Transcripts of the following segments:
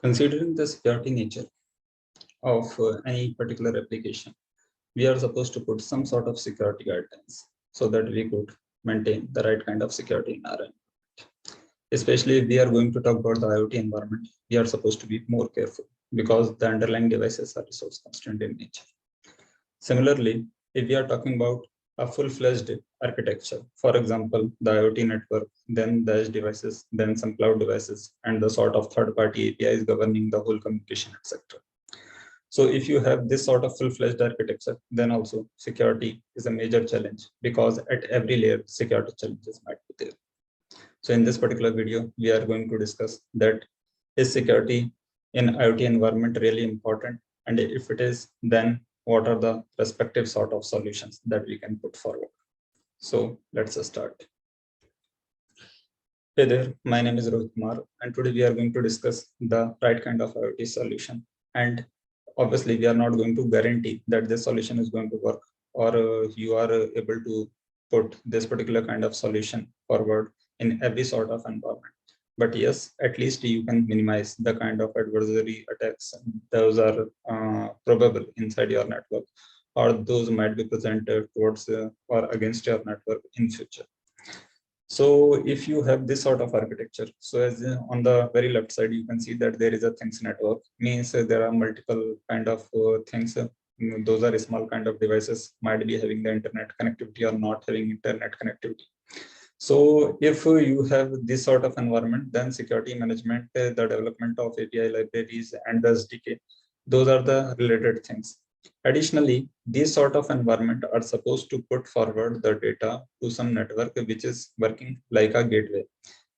Considering the security nature of any particular application, we are supposed to put some sort of security guidelines so that we could maintain the right kind of security in our environment. Especially if we are going to talk about the IoT environment, we are supposed to be more careful because the underlying devices are resource constrained in nature. Similarly, if we are talking about a full-fledged architecture, for example, the IoT network, then the edge devices, then some cloud devices, and the sort of third-party APIs governing the whole communication, etc. So if you have this sort of full-fledged architecture, then also security is a major challenge because at every layer, security challenges might be there. So in this particular video, we are going to discuss that is security in IoT environment really important? And if it is, then what are the respective sort of solutions that we can put forward? So let's start. Hey there, my name is Rohit Kumar, and today we are going to discuss the right kind of IoT solution. And obviously, we are not going to guarantee that this solution is going to work or you are able to put this particular kind of solution forward in every sort of environment. But yes, at least you can minimize the kind of adversary attacks those are probable inside your network, or those might be presented towards or against your network in future. So if you have this sort of architecture, so as on the very left side, you can see that there is a things network, means there are multiple kind of things. Those are small kind of devices, might be having the internet connectivity or not having internet connectivity. So if you have this sort of environment, then security management, the development of API libraries and the SDK, those are the related things. Additionally, these sort of environment are supposed to put forward the data to some network which is working like a gateway.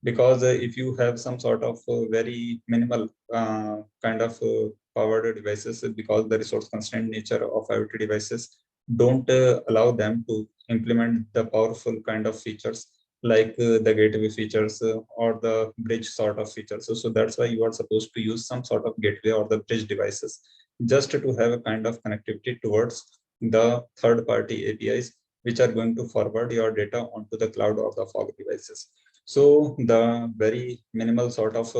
Because if you have some sort of very minimal kind of powered devices, because the resource constrained nature of IoT devices don't allow them to implement the powerful kind of features like the gateway features or the bridge sort of features. So that's why you are supposed to use some sort of gateway or the bridge devices just to have a kind of connectivity towards the third party APIs, which are going to forward your data onto the cloud or the fog devices. So the very minimal sort of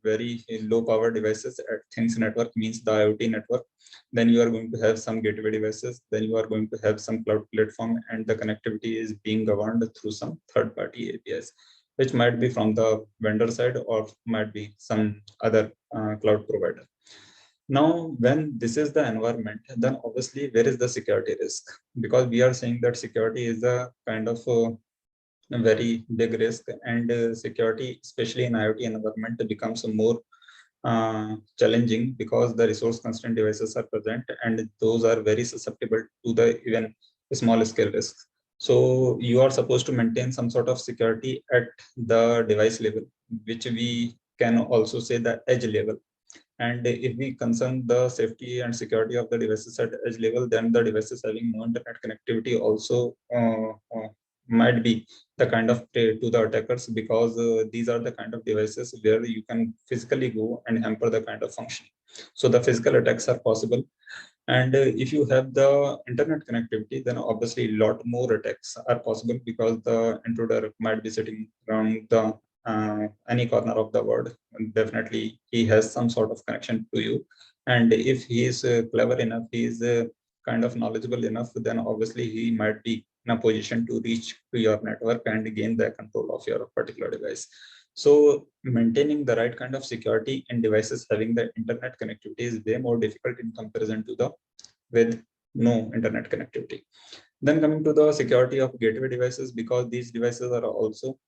very low power devices at Things network means the IoT network. Then you are going to have some gateway devices. Then you are going to have some cloud platform, and the connectivity is being governed through some third-party APIs, which might be from the vendor side or might be some other cloud provider. Now, when this is the environment, then obviously where is the security risk? Because we are saying that security is a kind of a very big risk, and security, especially in IoT environment, becomes more challenging because the resource constrained devices are present, and those are very susceptible to the even small scale risks. So you are supposed to maintain some sort of security at the device level, which we can also say the edge level. And if we concern the safety and security of the devices at edge level, then the devices having no internet connectivity also might be the kind of prey to the attackers, because these are the kind of devices where you can physically go and hamper the kind of function. So the physical attacks are possible. And if you have the internet connectivity, then obviously a lot more attacks are possible, because the intruder might be sitting around the any corner of the world. And definitely he has some sort of connection to you, and if he is clever enough, he is kind of knowledgeable enough, then obviously he might be in a position to reach to your network and gain the control of your particular device. So maintaining the right kind of security in devices having the internet connectivity is way more difficult in comparison to the with no internet connectivity. Then coming to the security of gateway devices, because these devices are also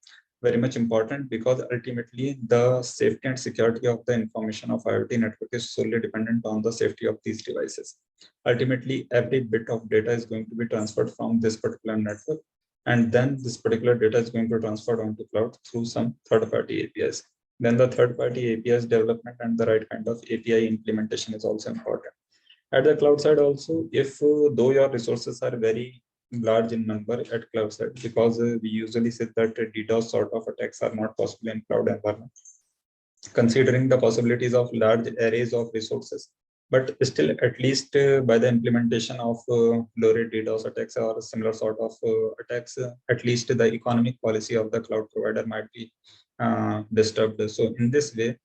very much important, because ultimately the safety and security of the information of IoT network is solely dependent on the safety of these devices. Ultimately, every bit of data is going to be transferred from this particular network, and then this particular data is going to transfer onto cloud through some third-party APIs. Then the third-party APIs development and the right kind of API implementation is also important. At the cloud side also, if though your resources are very large in number at cloud side, because we usually say that DDoS sort of attacks are not possible in cloud environment, considering the possibilities of large arrays of resources. But still, at least by the implementation of low-rate DDoS attacks or similar sort of attacks, at least the economic policy of the cloud provider might be disturbed. So in this way,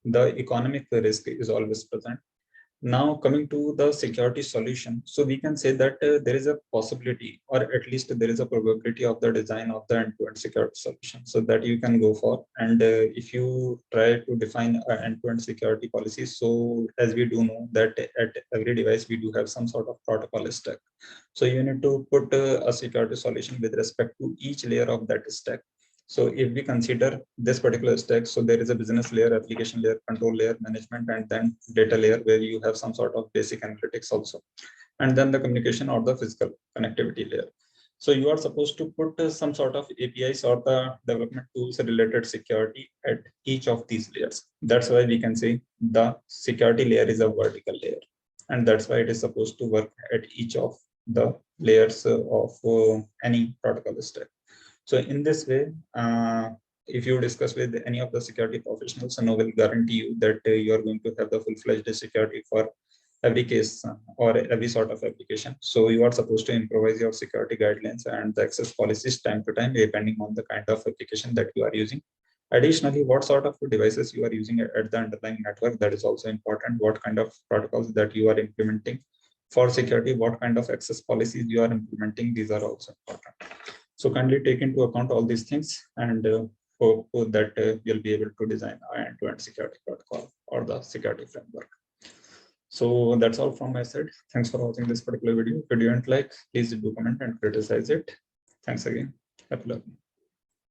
the economic risk is always present. Now coming to the security solution, so we can say that there is a possibility, or at least there is a probability of the design of the end-to-end security solution, so that you can go for. And if you try to define an end-to-end security policy, so as we do know that at every device we do have some sort of protocol stack. So you need to put a security solution with respect to each layer of that stack. So if we consider this particular stack, so there is a business layer, application layer, control layer, management, and then data layer where you have some sort of basic analytics also. And then the communication or the physical connectivity layer. So you are supposed to put some sort of APIs or the development tools related security at each of these layers. That's why we can say the security layer is a vertical layer. And that's why it is supposed to work at each of the layers of any protocol stack. So in this way, if you discuss with any of the security professionals, no will guarantee you that you are going to have the full-fledged security for every case or every sort of application. So you are supposed to improvise your security guidelines and the access policies time to time, depending on the kind of application that you are using. Additionally, what sort of devices you are using at the underlying network, that is also important. What kind of protocols that you are implementing for security, what kind of access policies you are implementing, these are also important. So kindly take into account all these things, and hope that you'll be able to design an end-to-end security protocol or the security framework. So that's all from my side. Thanks for watching this particular video. If you didn't like, please do comment and criticize it. Thanks again. Happy learning.